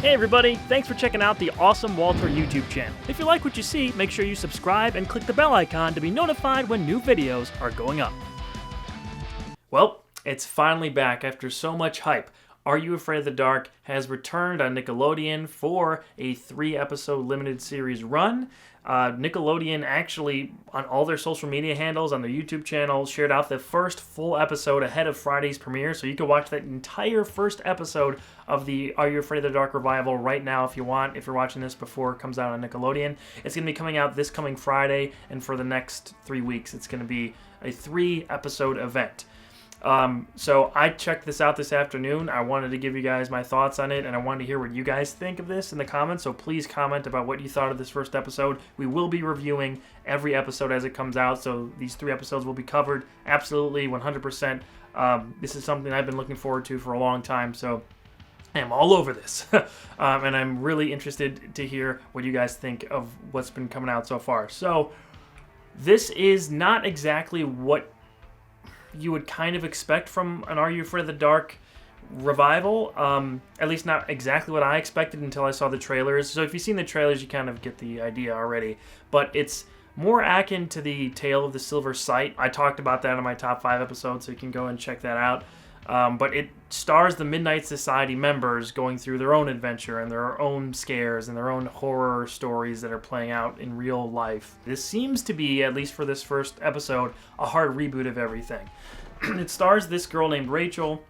Hey everybody, thanks for checking out the Awesome Walter YouTube channel. If you like what you see, make sure you subscribe and click the bell icon to be notified when new videos are going up. Well, it's finally back after so much hype. Are You Afraid of the Dark has returned on Nickelodeon for a 3-episode limited series run. Nickelodeon actually, on all their social media handles, on their YouTube channel, shared out the first full episode ahead of Friday's premiere, so you can watch that entire first episode of the Are You Afraid of the Dark revival right now if you want, if you're watching this before it comes out on Nickelodeon. It's going to be coming out this coming Friday, and for the next 3 weeks, it's going to be a 3-episode event. So I checked this out this afternoon. I wanted to give you guys my thoughts on it, and I wanted to hear what you guys think of this in the comments, so please comment about what you thought of this first episode. We will be reviewing every episode as it comes out, so these 3 episodes will be covered absolutely 100%. This is something I've been looking forward to for a long time, so I am all over this. And I'm really interested to hear what you guys think of what's been coming out so far. So this is not exactly what you would kind of expect from an Are You Afraid of the Dark revival. At least not exactly what I expected until I saw the trailers. So if you've seen the trailers, you kind of get the idea already. But it's more akin to the Tale of the Silver Sight. I talked about that in my top 5 episodes, so you can go and check that out. But it stars the Midnight Society members going through their own adventure and their own scares and their own horror stories that are playing out in real life. This seems to be, at least for this first episode, a hard reboot of everything. It stars this girl named Rachel,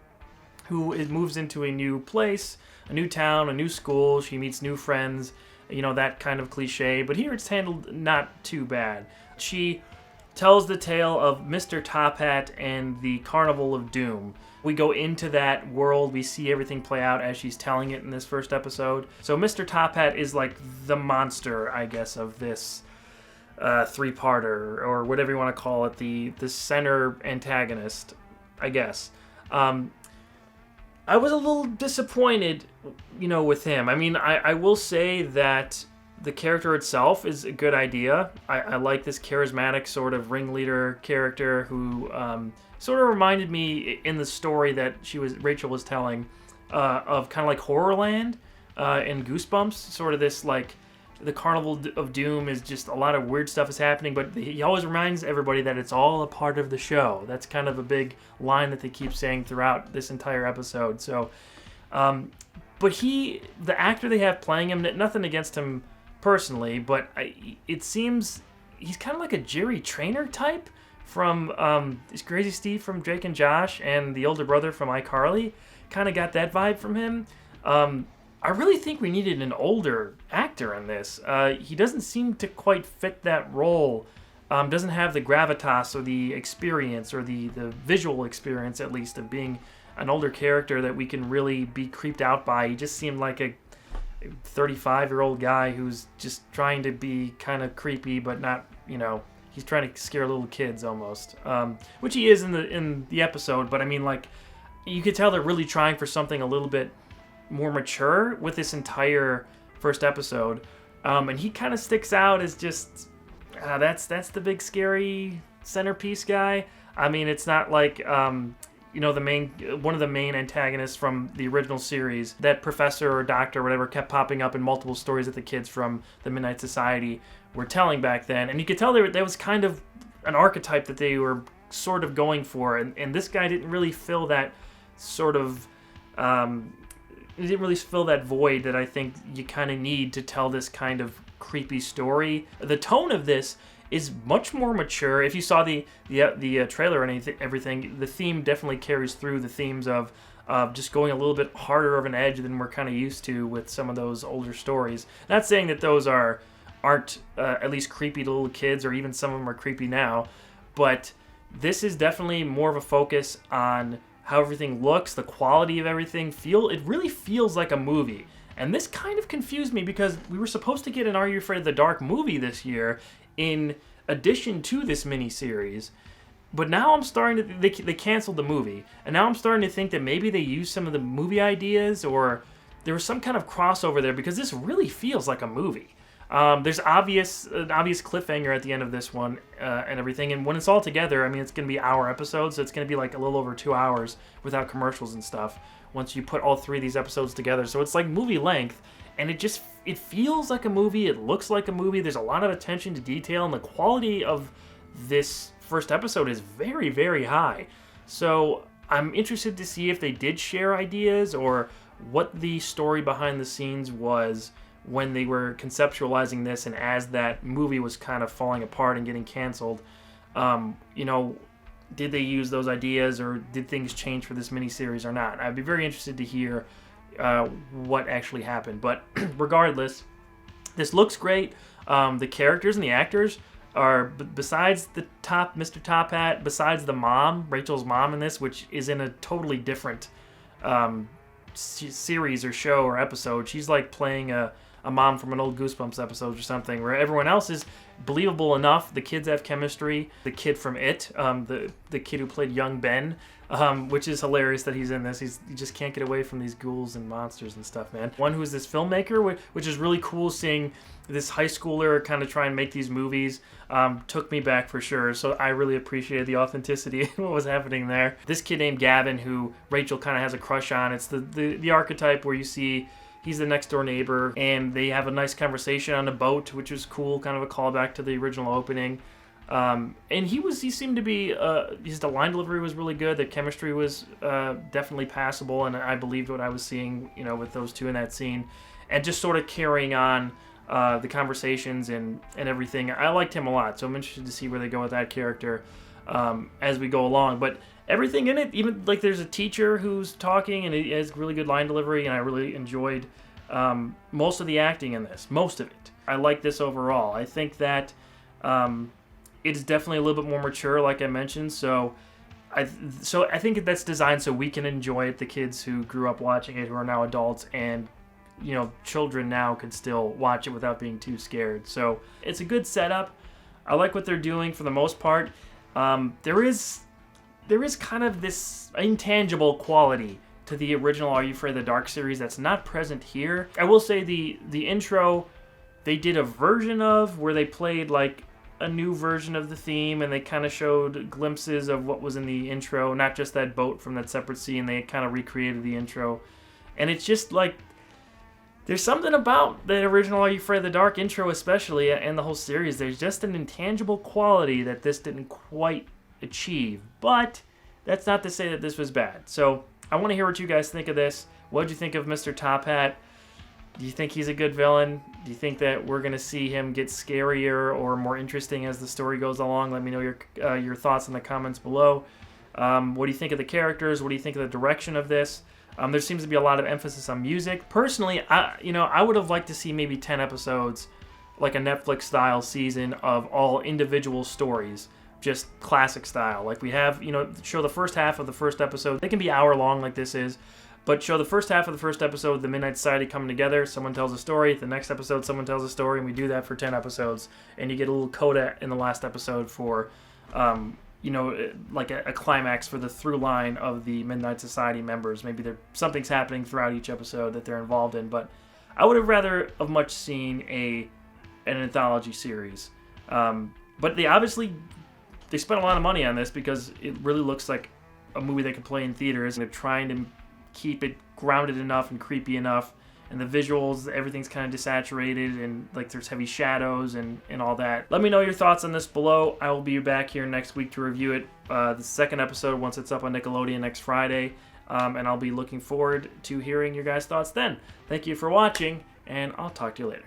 who moves into a new place, a new town, a new school. She meets new friends, you know, that kind of cliche. But here it's handled not too bad. She tells the tale of Mr. Top Hat and the Carnival of Doom. We go into that world, we see everything play out as she's telling it in this first episode. So Mr. Top Hat is like the monster, I guess, of this 3-parter, or whatever you want to call it, the center antagonist, I guess. I was a little disappointed, you know, with him. I mean, I will say that the character itself is a good idea. I like this charismatic sort of ringleader character who sort of reminded me in the story that Rachel was telling of kind of like Horrorland and Goosebumps. Sort of this, like, the Carnival of Doom is just a lot of weird stuff is happening, but he always reminds everybody that it's all a part of the show. That's kind of a big line that they keep saying throughout this entire episode. So, but the actor they have playing him, nothing against him personally, but it seems he's kind of like a Jerry Trainer type from Crazy Steve from Drake and Josh, and the older brother from iCarly. Kind of got that vibe from him. I really think we needed an older actor in this. He doesn't seem to quite fit that role. Doesn't have the gravitas or the experience, or the visual experience, at least, of being an older character that we can really be creeped out by. He just seemed like a 35-year-old guy who's just trying to be kind of creepy, but not, you know, he's trying to scare little kids almost, which he is in the episode. But I mean, like, you could tell they're really trying for something a little bit more mature with this entire first episode, and he kind of sticks out as just that's the big scary centerpiece guy. I mean, it's not like you know, one of the main antagonists from the original series, that professor or doctor or whatever, kept popping up in multiple stories that the kids from the Midnight Society were telling back then. And you could tell there was kind of an archetype that they were sort of going for. And this guy didn't really fill that sort of, he didn't really fill that void that I think you kind of need to tell this kind of creepy story. The tone of this is much more mature. If you saw the trailer and everything, the theme definitely carries through the themes of just going a little bit harder of an edge than we're kind of used to with some of those older stories. Not saying that those aren't at least creepy to little kids, or even some of them are creepy now, but this is definitely more of a focus on how everything looks, the quality of everything. It really feels like a movie. And this kind of confused me, because we were supposed to get an Are You Afraid of the Dark movie this year in addition to this miniseries. But now I'm starting to... They canceled the movie. And now I'm starting to think that maybe they used some of the movie ideas, or there was some kind of crossover there, because this really feels like a movie. There's an obvious cliffhanger at the end of this one and everything. And when it's all together, I mean, it's going to be hour episodes, so it's going to be like a little over 2 hours without commercials and stuff, once you put all 3 of these episodes together. So it's like movie length, and it feels like a movie. It looks like a movie. There's a lot of attention to detail, and the quality of this first episode is very, very high. So I'm interested to see if they did share ideas or what the story behind the scenes was when they were conceptualizing this, and as that movie was kind of falling apart and getting canceled. Did they use those ideas, or did things change for this miniseries or not? I'd be very interested to hear what actually happened. But regardless, this looks great. The characters and the actors are, besides Mr. Top Hat, besides the mom, Rachel's mom in this, which is in a totally different series or show or episode. She's like playing a mom from an old Goosebumps episode or something, where everyone else is believable enough. The kids have chemistry. The kid from It, the kid who played young Ben, which is hilarious that he's in this. He just can't get away from these ghouls and monsters and stuff, man. One who's this filmmaker, which is really cool, seeing this high schooler kind of try and make these movies. Took me back for sure. So I really appreciated the authenticity of what was happening there. This kid named Gavin, who Rachel kind of has a crush on. It's the archetype where you see he's the next door neighbor, and they have a nice conversation on a boat, which was cool, kind of a callback to the original opening. And he seemed to be, the line delivery was really good. The chemistry was definitely passable, and I believed what I was seeing, with those two in that scene, and just sort of carrying on the conversations and everything. I liked him a lot, so I'm interested to see where they go with that character as we go along. But everything in it, even like there's a teacher who's talking and he has really good line delivery, and I really enjoyed most of the acting in this. Most of it. I like this overall. I think that it is definitely a little bit more mature, like I mentioned. So I think that's designed so we can enjoy it. The kids who grew up watching it, who are now adults, and children now can still watch it without being too scared. So it's a good setup. I like what they're doing for the most part. There is kind of this intangible quality to the original Are You Afraid of the Dark series that's not present here. I will say the intro, they did a version of where they played like a new version of the theme, and they kind of showed glimpses of what was in the intro, not just that boat from that separate scene. They kind of recreated the intro, and it's just like, there's something about the original Are You Afraid of the Dark intro especially, and the whole series. There's just an intangible quality that this didn't quite achieve. But that's not to say that this was bad. So I want to hear what you guys think of this. What did you think of Mr. Top Hat? Do you think he's a good villain? Do you think that we're going to see him get scarier or more interesting as the story goes along? Let me know your thoughts in the comments below. What do you think of the characters? What do you think of the direction of this? There seems to be a lot of emphasis on music. Personally, I would have liked to see maybe 10 episodes, like a Netflix-style season of all individual stories, just classic style. Like we have, show the first half of the first episode. They can be hour-long like this is, but show the first half of the first episode, the Midnight Society coming together, someone tells a story, the next episode someone tells a story, and we do that for 10 episodes. And you get a little coda in the last episode for like a climax for the through line of the Midnight Society members. Maybe something's happening throughout each episode that they're involved in, but I would have rather have much seen an anthology series. But they spent a lot of money on this because it really looks like a movie that could play in theaters, and they're trying to keep it grounded enough and creepy enough. And the visuals, everything's kind of desaturated, and like there's heavy shadows and all that. Let me know your thoughts on this below. I will be back here next week to review it, the second episode, once it's up on Nickelodeon next Friday. And I'll be looking forward to hearing your guys' thoughts then. Thank you for watching, and I'll talk to you later.